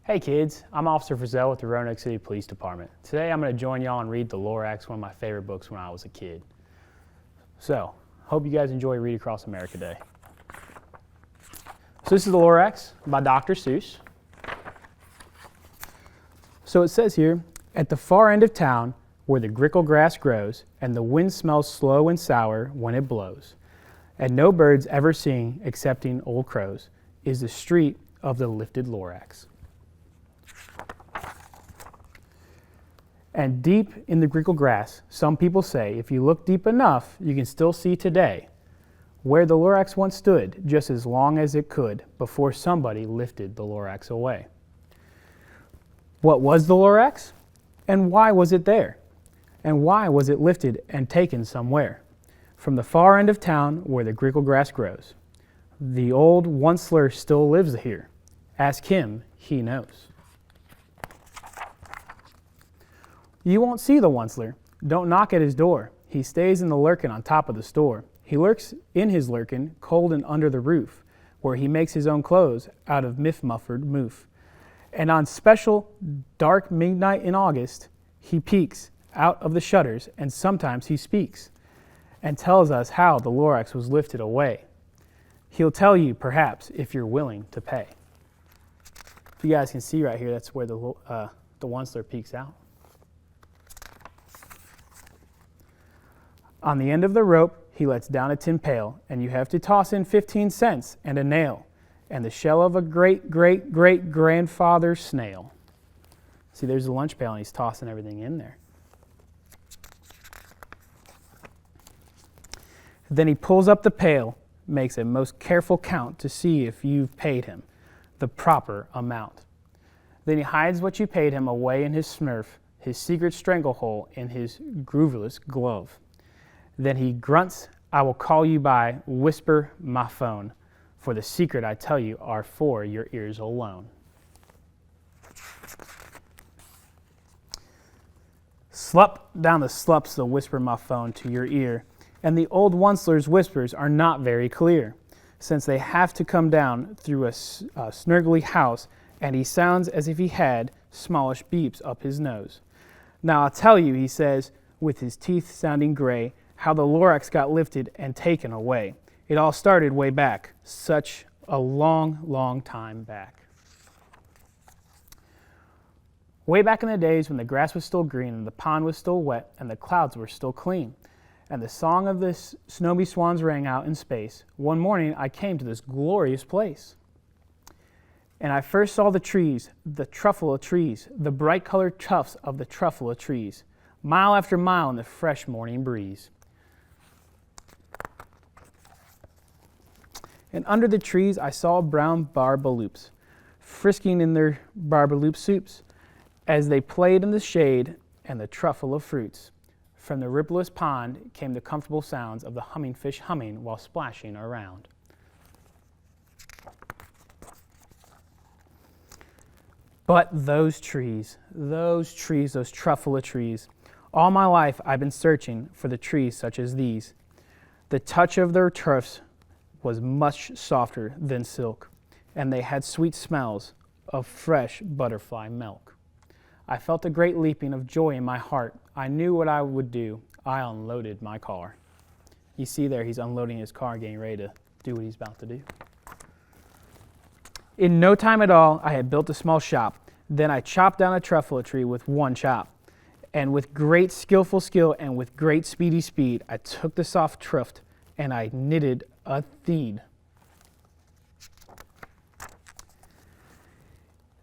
Hey kids, I'm Officer Frosell with the Roanoke City Police Department. Today I'm going to join y'all and read the Lorax, one of my favorite books when I was a kid. So, hope you guys enjoy Read Across America Day. So this is the Lorax by Dr. Seuss. So it says here, at the far end of town, where the grickle grass grows, and the wind smells slow and sour when it blows, and no birds ever sing excepting old crows, is the street of the lifted Lorax. And deep in the grickle grass, some people say, if you look deep enough, you can still see today where the Lorax once stood, just as long as it could, before somebody lifted the Lorax away. What was the Lorax? And why was it there? And why was it lifted and taken somewhere? From the far end of town where the grickle grass grows. The old Onceler still lives here. Ask him, he knows. You won't see the Onceler. Don't knock at his door. He stays in the lurkin on top of the store. He lurks in his lurkin, cold and under the roof, where he makes his own clothes out of miff-muffered moof. And on special dark midnight in August, he peeks out of the shutters, and sometimes he speaks and tells us how the Lorax was lifted away. He'll tell you, perhaps, if you're willing to pay. If you guys can see right here, that's where the Onceler peeks out. On the end of the rope, he lets down a tin pail, and you have to toss in 15 cents and a nail, and the shell of a great-great-great-grandfather's snail. See, there's the lunch pail, and he's tossing everything in there. Then he pulls up the pail, makes a most careful count to see if you've paid him the proper amount. Then he hides what you paid him away in his smurf, his secret stranglehole in his grooveless glove. Then he grunts, I will call you by whisper my phone, for the secret I tell you are for your ears alone. Slup down the slups the whisper my phone to your ear, and the old Onceler's whispers are not very clear, since they have to come down through a snurgly house, and he sounds as if he had smallish beeps up his nose. Now I'll tell you, he says, with his teeth sounding gray, how the Lorax got lifted and taken away. It all started way back, such a long, long time back. Way back in the days when the grass was still green and the pond was still wet and the clouds were still clean, and the song of the snowy swans rang out in space, one morning I came to this glorious place. And I first saw the trees, the truffle of trees, the bright-colored tufts of the truffle of trees, mile after mile in the fresh morning breeze. And under the trees I saw brown barbaloops, frisking in their barbaloop soups, as they played in the shade and the truffle of fruits. From the rippleless pond came the comfortable sounds of the humming fish humming while splashing around. But those trees, those truffle of trees, all my life I've been searching for the trees such as these. The touch of their turfs was much softer than silk, and they had sweet smells of fresh butterfly milk. I felt a great leaping of joy in my heart. I knew what I would do. I unloaded my car. You see there, he's unloading his car, getting ready to do what he's about to do. In no time at all, I had built a small shop. Then I chopped down a truffle tree with one chop. And with great skillful skill and with great speedy speed, I took the soft tuft and I knitted a theed.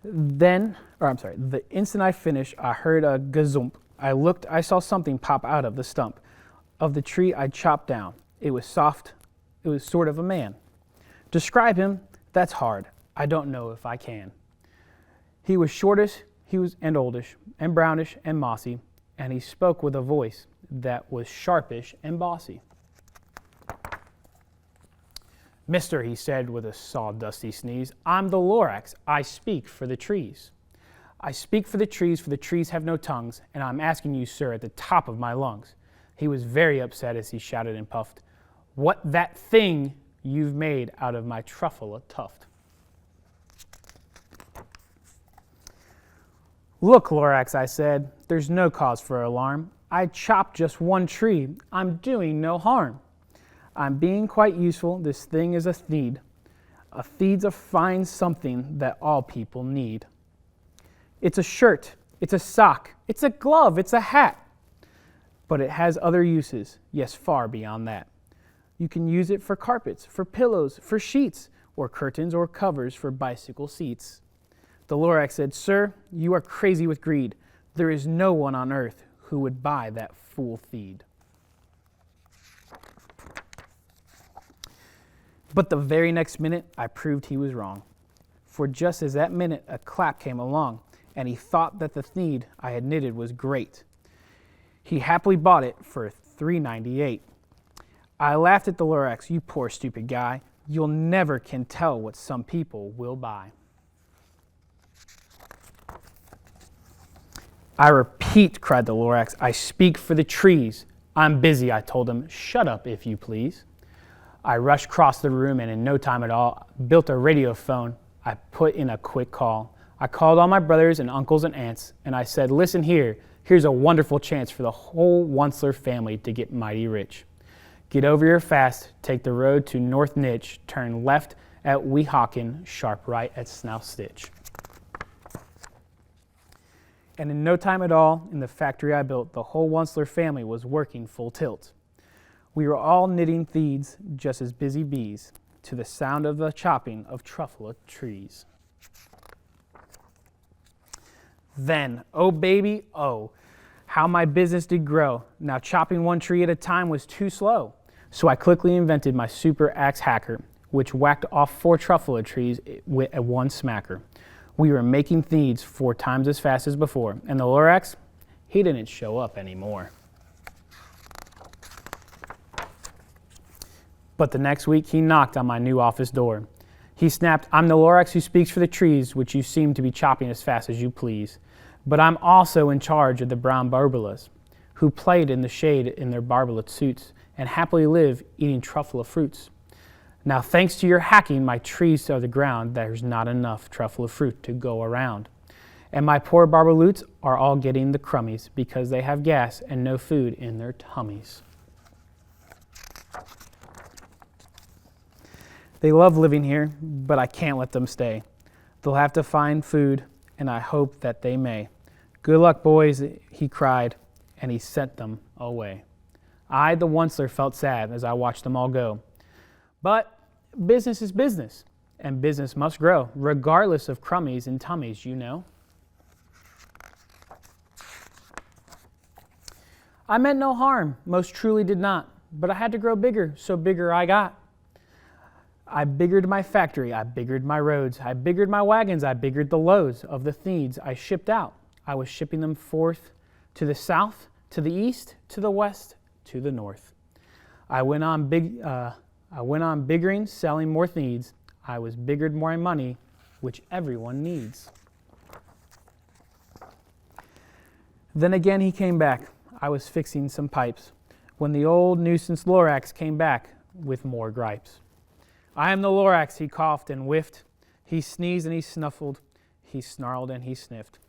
The instant I finished, I heard a gazump. I looked, I saw something pop out of the stump of the tree I chopped down. It was soft, it was sort of a man. Describe him, that's hard. I don't know if I can. He was shortish, and oldish, and brownish, and mossy, and he spoke with a voice that was sharpish and bossy. Mister, he said with a sawdusty sneeze, I'm the Lorax. I speak for the trees. I speak for the trees have no tongues, and I'm asking you, sir, at the top of my lungs. He was very upset as he shouted and puffed, what that thing you've made out of my truffle a tuft. Look, Lorax, I said, there's no cause for alarm. I chopped just one tree. I'm doing no harm. I'm being quite useful. This thing is a theed. A theed's a fine something that all people need. It's a shirt. It's a sock. It's a glove. It's a hat. But it has other uses, yes, far beyond that. You can use it for carpets, for pillows, for sheets, or curtains or covers for bicycle seats. The Lorax said, Sir, you are crazy with greed. There is no one on earth who would buy that fool theed. But the very next minute, I proved he was wrong. For just as that minute, a clap came along, and he thought that the theed I had knitted was great. He happily bought it for $3.98. I laughed at the Lorax, you poor stupid guy. You'll never can tell what some people will buy. I repeat, cried the Lorax, I speak for the trees. I'm busy, I told him. Shut up, if you please. I rushed across the room and in no time at all, built a radio phone. I put in a quick call. I called all my brothers and uncles and aunts, and I said, listen here, here's a wonderful chance for the whole Onceler family to get mighty rich. Get over here fast, take the road to North Niche, turn left at Weehawken, sharp right at Snout Stitch. And in no time at all, in the factory I built, the whole Onceler family was working full tilt. We were all knitting theeds, just as busy bees, to the sound of the chopping of truffle trees. Then, oh baby, oh, how my business did grow. Now chopping one tree at a time was too slow. So I quickly invented my super axe hacker, which whacked off 4 truffle trees with one smacker. We were making theeds 4 times as fast as before, and the Lorax, he didn't show up anymore. But the next week he knocked on my new office door. He snapped, I'm the Lorax who speaks for the trees, which you seem to be chopping as fast as you please. But I'm also in charge of the brown barbalas, who played in the shade in their barbalet suits and happily live eating truffle fruits. Now, thanks to your hacking, my trees are the ground. There's not enough truffle fruit to go around. And my poor barbaloots are all getting the crummies because they have gas and no food in their tummies. They love living here, but I can't let them stay. They'll have to find food, and I hope that they may. Good luck, boys, he cried, and he sent them away. I, the Onceler, felt sad as I watched them all go. But business is business, and business must grow, regardless of crummies and tummies, you know. I meant no harm, most truly did not, but I had to grow bigger, so bigger I got. I biggered my factory, I biggered my roads, I biggered my wagons, I biggered the loads of the theeds I shipped out. I was shipping them forth to the south, to the east, to the west, to the north. I went on biggering, selling more theeds. I was biggered more money, which everyone needs. Then again he came back. I was fixing some pipes, when the old nuisance Lorax came back with more gripes. I am the Lorax, he coughed and whiffed. He sneezed and he snuffled. He snarled and he sniffed.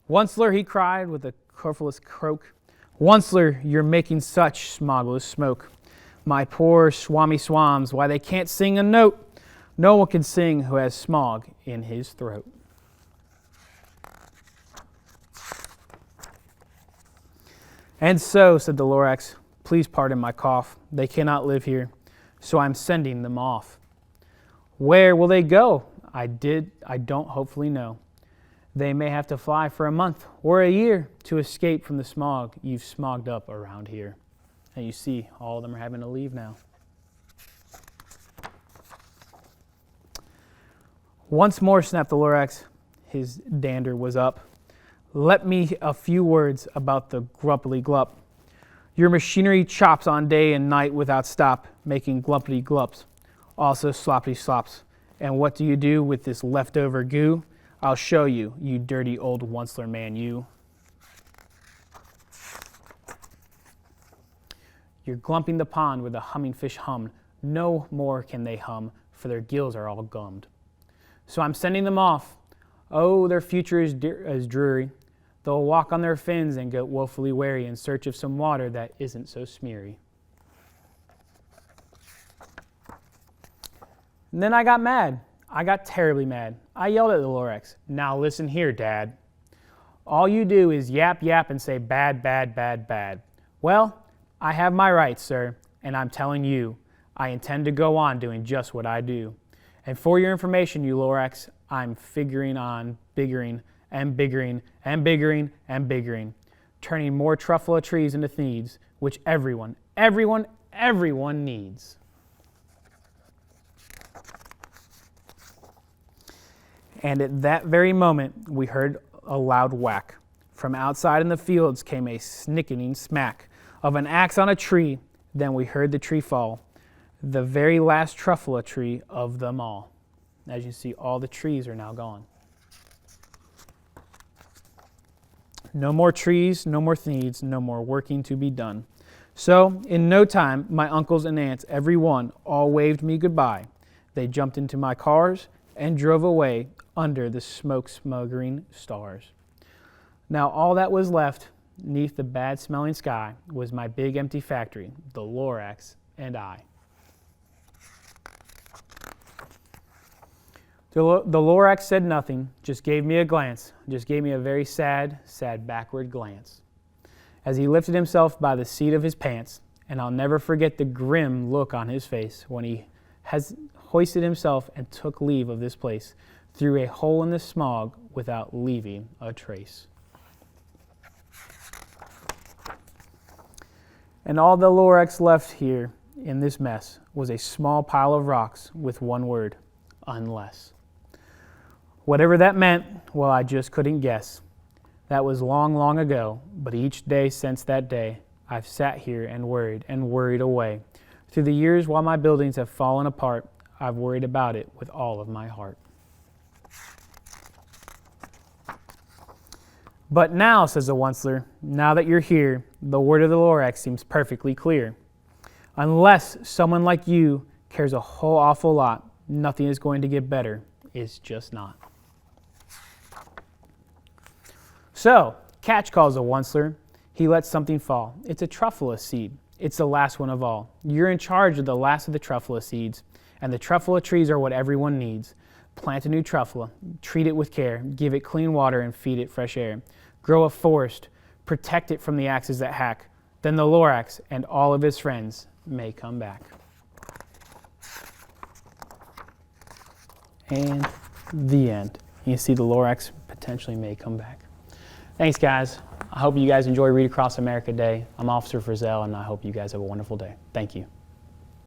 Onceler, he cried with a querulous croak. Onceler, you're making such smoggless smoke. My poor swami swams, why they can't sing a note. No one can sing who has smog in his throat. And so, said the Lorax, please pardon my cough. They cannot live here, so I'm sending them off. Where will they go? I don't hopefully know. They may have to fly for a month or a year to escape from the smog you've smogged up around here. And you see, all of them are having to leave now. Once more, snapped the Lorax. His dander was up. Let me a few words about the grumpily glup. Your machinery chops on day and night without stop, making glumpity glups, also sloppity slops. And what do you do with this leftover goo? I'll show you, you dirty old Onceler man, you. You're glumping the pond where the humming fish hum. No more can they hum, for their gills are all gummed. So I'm sending them off. Oh, their future is dreary. They'll walk on their fins and get woefully weary in search of some water that isn't so smeary. And then I got mad. I got terribly mad. I yelled at the Lorax, "Now listen here, Dad. All you do is yap, yap, and say bad, bad, bad, bad. Well, I have my rights, sir, and I'm telling you, I intend to go on doing just what I do. And for your information, you Lorax, I'm figuring on biggering and biggering and biggering and biggering, turning more truffula trees into thieves, which everyone needs." And at that very moment, we heard a loud whack. From outside in the fields came a snickening smack of an axe on a tree. Then we heard the tree fall, the very last truffula tree of them all. As you see, all the trees are now gone. No more trees, no more thieves, no more working to be done. So, in no time, my uncles and aunts, every one, all waved me goodbye. They jumped into my cars and drove away under the smoke-smothering stars. Now all that was left, 'neath the bad-smelling sky, was my big empty factory, the Lorax, and I. The Lorax said nothing, just gave me a glance, just gave me a very sad, sad backward glance, as he lifted himself by the seat of his pants, and I'll never forget the grim look on his face when he hoisted himself and took leave of this place through a hole in the smog without leaving a trace. And all the Lorax left here in this mess was a small pile of rocks with one word, unless. Whatever that meant, well, I just couldn't guess. That was long, long ago, but each day since that day, I've sat here and worried away. Through the years while my buildings have fallen apart, I've worried about it with all of my heart. But now, says the Onceler, now that you're here, the word of the Lorax seems perfectly clear. Unless someone like you cares a whole awful lot, nothing is going to get better. It's just not. So, catch, calls the Onceler. He lets something fall. It's a truffula seed. It's the last one of all. You're in charge of the last of the truffula seeds, and the truffula trees are what everyone needs. Plant a new truffula, treat it with care, give it clean water and feed it fresh air. Grow a forest, protect it from the axes that hack. Then the Lorax and all of his friends may come back. And the end. You see the Lorax potentially may come back. Thanks, guys. I hope you guys enjoy Read Across America Day. I'm Officer Frosell, and I hope you guys have a wonderful day. Thank you.